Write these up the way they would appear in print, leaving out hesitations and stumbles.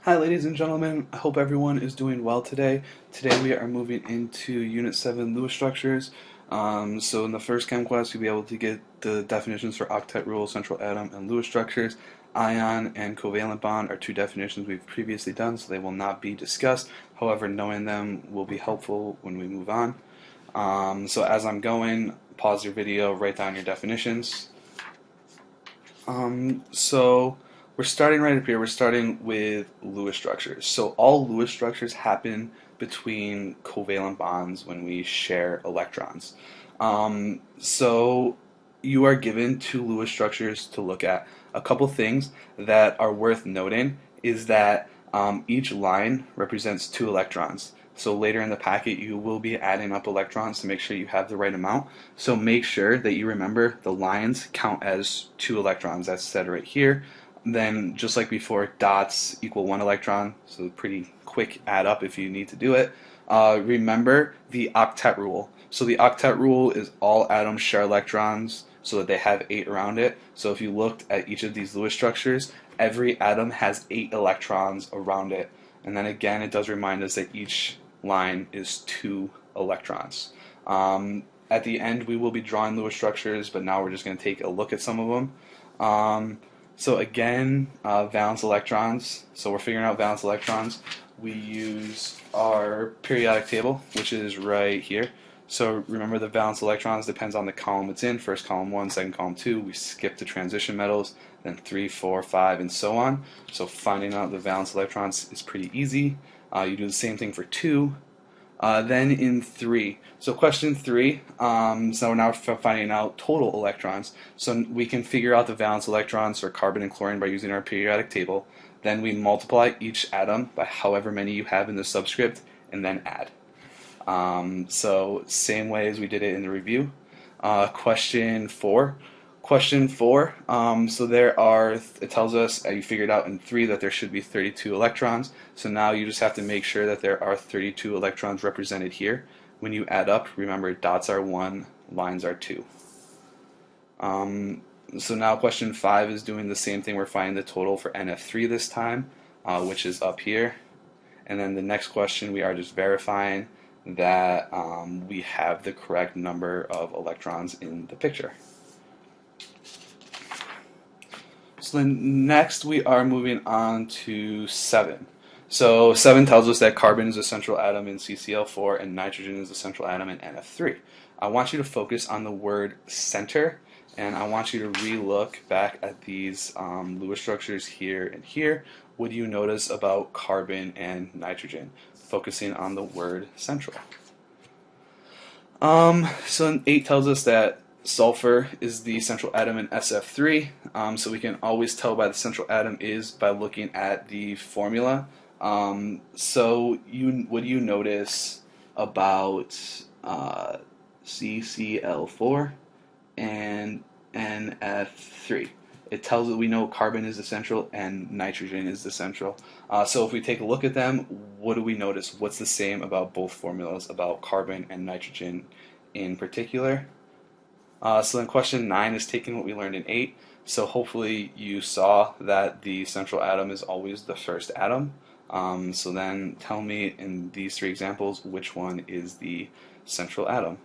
Hi, ladies and gentlemen. I hope everyone is doing well today. Today we are moving into Unit 7 Lewis Structures. So in the first Chemquest, you'll be able to get the definitions for octet rule, central atom, and Lewis structures. Ion and covalent bond are two definitions we've previously done, so they will not be discussed. However, knowing them will be helpful when we move on. So as I'm going, pause your video, write down your definitions. So we're starting right up here. We're starting with Lewis structures. So all Lewis structures happen between covalent bonds when we share electrons. So you are given two Lewis structures to look at. A couple things that are worth noting is that each line represents two electrons. So later in the packet, you will be adding up electrons to make sure you have the right amount. So make sure that you remember the lines count as two electrons. That's said right here. Then, just like before, dots equal one electron. So pretty quick add up if you need to do it. Remember the octet rule. So the octet rule is all atoms share electrons so that they have 8 around it. So if you looked at each of these Lewis structures, every atom has 8 electrons around it. And then again, it does remind us that each line is 2 electrons. At the end, we will be drawing Lewis structures, but now we're just going to take a look at some of them. So again, valence electrons. So we're figuring out valence electrons. We use our periodic table, which is right here. So remember, the valence electrons depends on the column it's in. First column 1, second column 2. We skip the transition metals, then 3, 4, 5, and so on. So finding out the valence electrons is pretty easy. You do the same thing for 2. Then in 3, so question 3, so we're now finding out total electrons. So we can figure out the valence electrons for carbon and chlorine by using our periodic table. Then we multiply each atom by however many you have in the subscript, and then add. So same way as we did it in the review. Question 4. Question 4, so there are, it tells us, you figured out in 3 that there should be 32 electrons. So now you just have to make sure that there are 32 electrons represented here. When you add up, remember dots are 1, lines are 2. So now question 5 is doing the same thing. We're finding the total for NF3 this time, which is up here. And then the next question, we are just verifying that we have the correct number of electrons in the picture. So then next we are moving on to 7. So 7 tells us that carbon is a central atom in CCl4 and nitrogen is a central atom in NF3. I want you to focus on the word center, and I want you to re-look back at these Lewis structures here and here. What do you notice about carbon and nitrogen? Focusing on the word central. So 8 tells us that sulfur is the central atom in SF3, so we can always tell by the central atom is by looking at the formula. So what do you notice about CCl4 and NF3? It tells us we know carbon is the central and nitrogen is the central. So if we take a look at them, what do we notice? What's the same about both formulas, about carbon and nitrogen in particular? So then question 9 is taking what we learned in 8. So hopefully you saw that the central atom is always the first atom. So then tell me in these 3 examples which one is the central atom.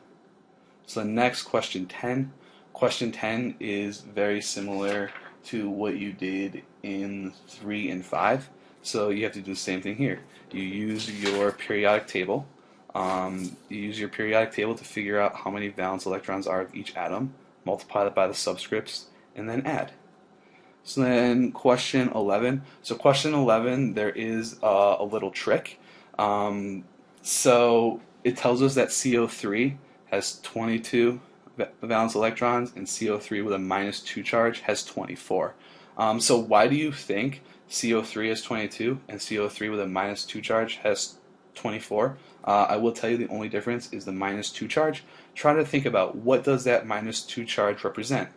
So the next question 10. Question 10 is very similar to what you did in 3 and 5. So you have to do the same thing here. You use your periodic table. To figure out how many valence electrons are of each atom, multiply that by the subscripts, and then add. So then question 11. So question 11, there is a little trick. So it tells us that CO3 has 22 valence electrons, and CO3 with a -2 charge has 24. So why do you think CO3 has 22 and CO3 with a -2 charge has 24? I will tell you the only difference is the -2 charge. Try to think about what does that -2 charge represent.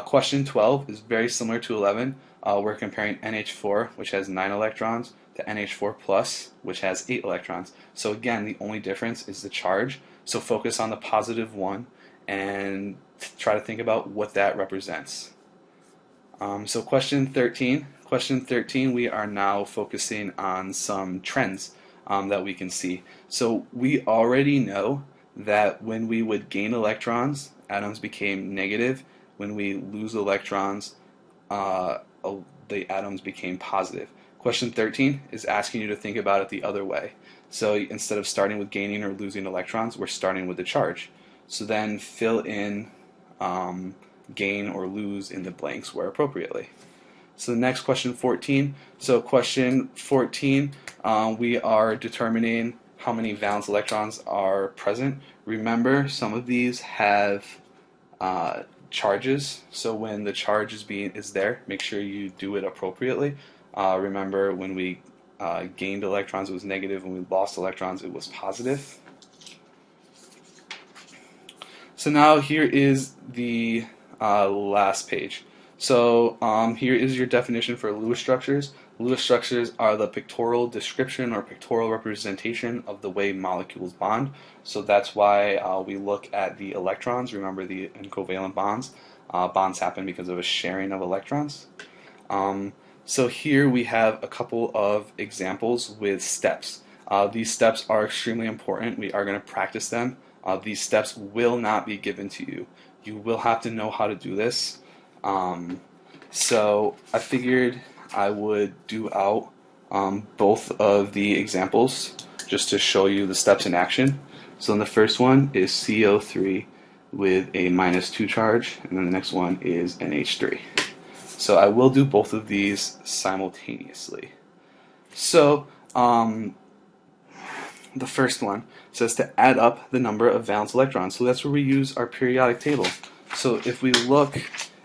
Question 12 is very similar to 11. We're comparing NH4, which has 9 electrons, to NH4+, which has 8 electrons. So again, the only difference is the charge. So focus on the positive one and try to think about what that represents. So question 13. Question 13, we are now focusing on some trends that we can see. So we already know that when we would gain electrons, atoms became negative. When we lose electrons, uh, the atoms became positive. Question 13 is asking you to think about it the other way. So instead of starting with gaining or losing electrons, we're starting with the charge. So then fill in gain or lose in the blanks where appropriately. So the next question 14. So question 14, we are determining how many valence electrons are present. Remember, some of these have charges. So when the charge is there, make sure you do it appropriately. Remember, when we gained electrons, it was negative. When we lost electrons, it was positive. So now here is the last page. So here is your definition for Lewis structures. Lewis structures are the pictorial description or pictorial representation of the way molecules bond. So that's why we look at the electrons. Remember the covalent bonds. Bonds happen because of a sharing of electrons. So here we have a couple of examples with steps. These steps are extremely important. We are going to practice them. These steps will not be given to you. You will have to know how to do this. So I figured I would do out both of the examples just to show you the steps in action. So in the first one is CO3 with a -2 charge, and then the next one is NH3. So I will do both of these simultaneously. So the first one says to add up the number of valence electrons. So that's where we use our periodic table. So if we look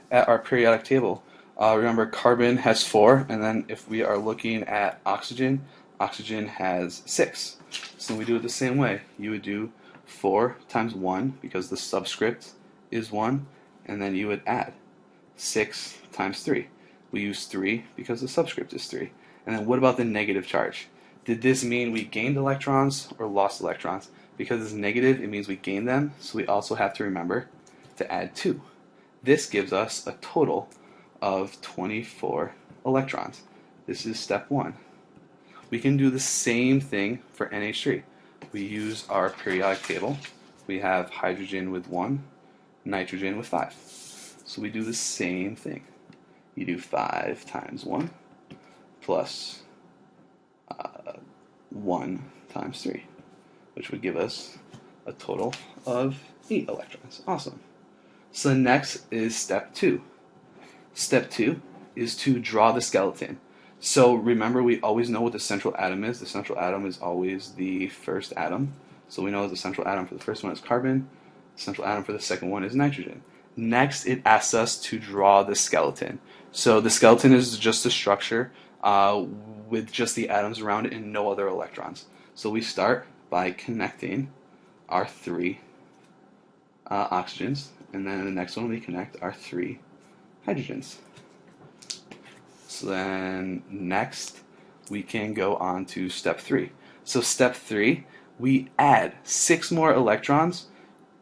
at our periodic table, remember carbon has 4, and then if we are looking at oxygen, oxygen has 6. So we do it the same way. You would do 4 times 1 because the subscript is 1, and then you would add 6 times 3. We use 3 because the subscript is 3. And then what about the negative charge? Did this mean we gained electrons or lost electrons? Because it's negative, it means we gained them, so we also have to remember to add 2. This gives us a total of 24 electrons. This is step 1. We can do the same thing for NH3. We use our periodic table. We have hydrogen with 1, nitrogen with 5. So we do the same thing. You do 5 times 1 plus 1 times 3, which would give us a total of 8 electrons. Awesome. So next is step 2. Step 2 is to draw the skeleton. So remember, we always know what the central atom is. The central atom is always the first atom. So we know the central atom for the first one is carbon. The central atom for the second one is nitrogen. Next, it asks us to draw the skeleton. So the skeleton is just a structure with just the atoms around it and no other electrons. So we start by connecting our 3 oxygens, and then in the next one we connect our 3 hydrogens. So then next we can go on to step 3. So step 3, we add 6 more electrons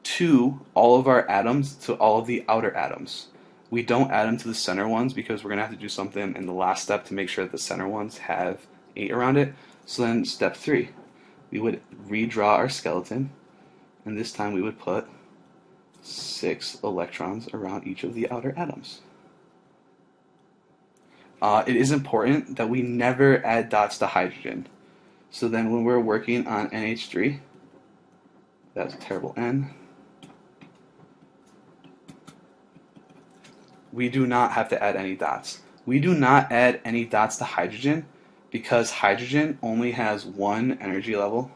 to all of our atoms, to all of the outer atoms. We don't add them to the center ones because we're going to have to do something in the last step to make sure that the center ones have 8 around it. So then step 3, we would redraw our skeleton, and this time we would put 6 electrons around each of the outer atoms. It is important that we never add dots to hydrogen. So then when we're working on NH3, that's a terrible N, we do not have to add any dots. We do not add any dots to hydrogen because hydrogen only has 1 energy level,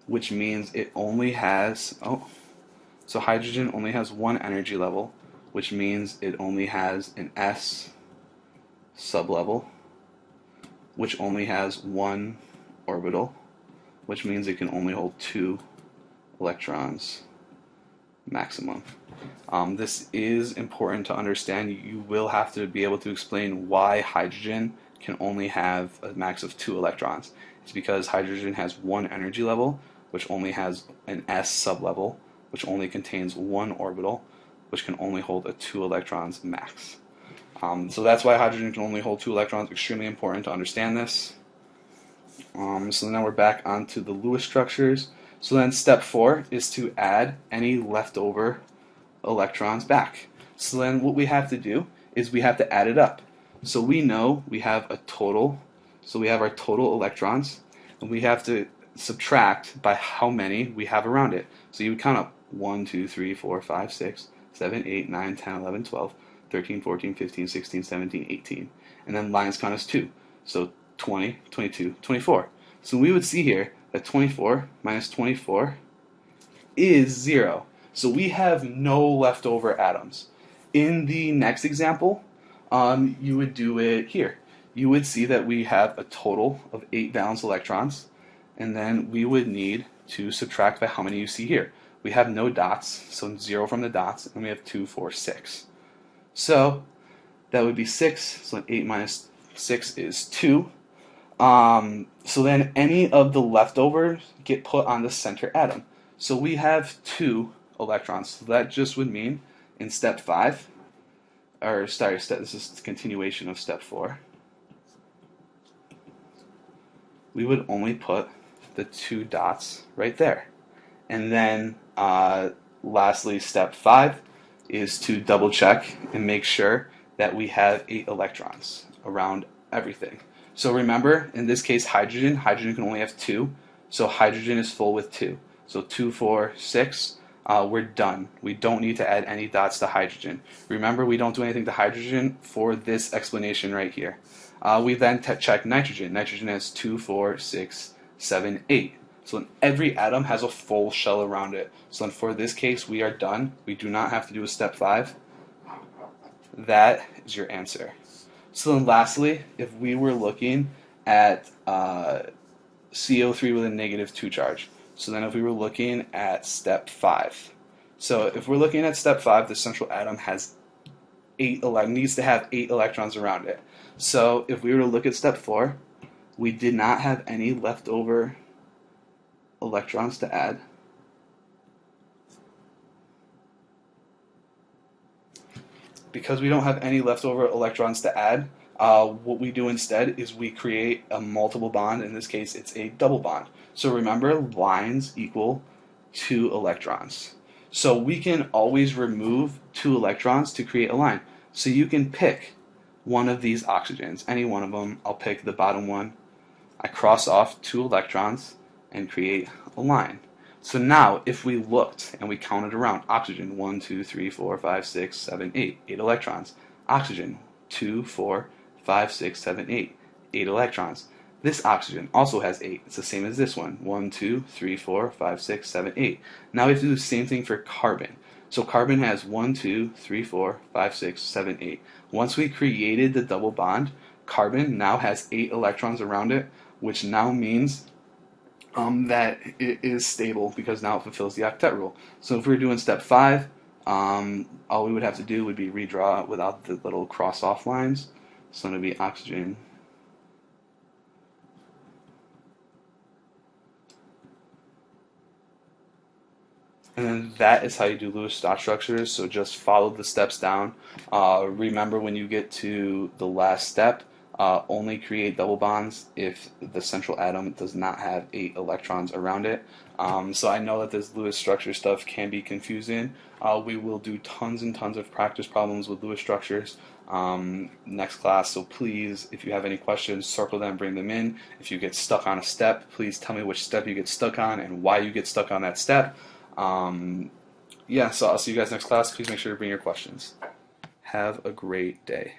which means it only has, so hydrogen only has 1 energy level, which means it only has an S sublevel, which only has 1 orbital, which means it can only hold 2 electrons maximum. This is important to understand. You will have to be able to explain why hydrogen can only have a max of 2 electrons. It's because hydrogen has 1 energy level, which only has an S sublevel, which only contains 1 orbital, which can only hold a 2 electrons max. So that's why hydrogen can only hold 2 electrons. Extremely important to understand this. So now we're back onto the Lewis structures. So then step 4 is to add any leftover electrons back. So then what we have to do is we have to add it up. So we know we have a total, so we have our total electrons, and we have to subtract by how many we have around it. So you would count up 1, 2, 3, 4, 5, 6, 7, 8, 9, 10, 11, 12, 13, 14, 15, 16, 17, 18. And then lines count as 2. So 20, 22, 24. So we would see here that 24 minus 24 is 0. So we have no leftover atoms. In the next example, you would do it here. You would see that we have a total of 8 valence electrons, and then we would need to subtract by how many you see here. We have no dots, so 0 from the dots, and we have 2, 4, 6. So that would be 6, so 8 minus 6 is 2. So then any of the leftovers get put on the center atom. So we have 2 electrons. So that just would mean in step 5, or sorry, this is the continuation of step 4, we would only put the 2 dots right there. And then lastly, step 5 is to double check and make sure that we have 8 electrons around everything. So remember, in this case, hydrogen can only have 2, so hydrogen is full with 2. So 2, 4, 6, we're done. We don't need to add any dots to hydrogen. Remember, we don't do anything to hydrogen for this explanation right here. We then check nitrogen. Nitrogen has 2, 4, 6, 7, 8. So then every atom has a full shell around it. So then for this case, we are done. We do not have to do a step 5. That is your answer. So then lastly, if we were looking at CO3 with a -2 charge, so then if we were looking at step 5, so if we're looking at step 5, the central atom has needs to have 8 electrons around it. So if we were to look at step 4, we did not have any leftover electrons to add. Because we don't have any leftover electrons to add, what we do instead is we create a multiple bond. In this case, it's a double bond. So remember, lines equal 2 electrons. So we can always remove 2 electrons to create a line. So you can pick one of these oxygens, any one of them. I'll pick the bottom one. I cross off 2 electrons and create a line. So now, if we looked and we counted around, oxygen, 1, 2, 3, 4, 5, 6, 7, 8, 8 electrons. Oxygen, 2, 4, 5, 6, 7, 8, 8 electrons. This oxygen also has 8. It's the same as this one, 1, 2, 3, 4, 5, 6, 7, 8. Now we have to do the same thing for carbon. So carbon has 1, 2, 3, 4, 5, 6, 7, 8. Once we created the double bond, carbon now has 8 electrons around it, which now means that it is stable because now it fulfills the octet rule. So if we were doing step 5, all we would have to do would be redraw it without the little cross-off lines. So it would be oxygen. And then that is how you do Lewis dot structures. So just follow the steps down. Remember, when you get to the last step, only create double bonds if the central atom does not have 8 electrons around it. So I know that this Lewis structure stuff can be confusing. We will do tons and tons of practice problems with Lewis structures next class. So please, if you have any questions, circle them, bring them in. If you get stuck on a step, please tell me which step you get stuck on and why you get stuck on that step. Yeah, so I'll see you guys next class. Please make sure to bring your questions. Have a great day.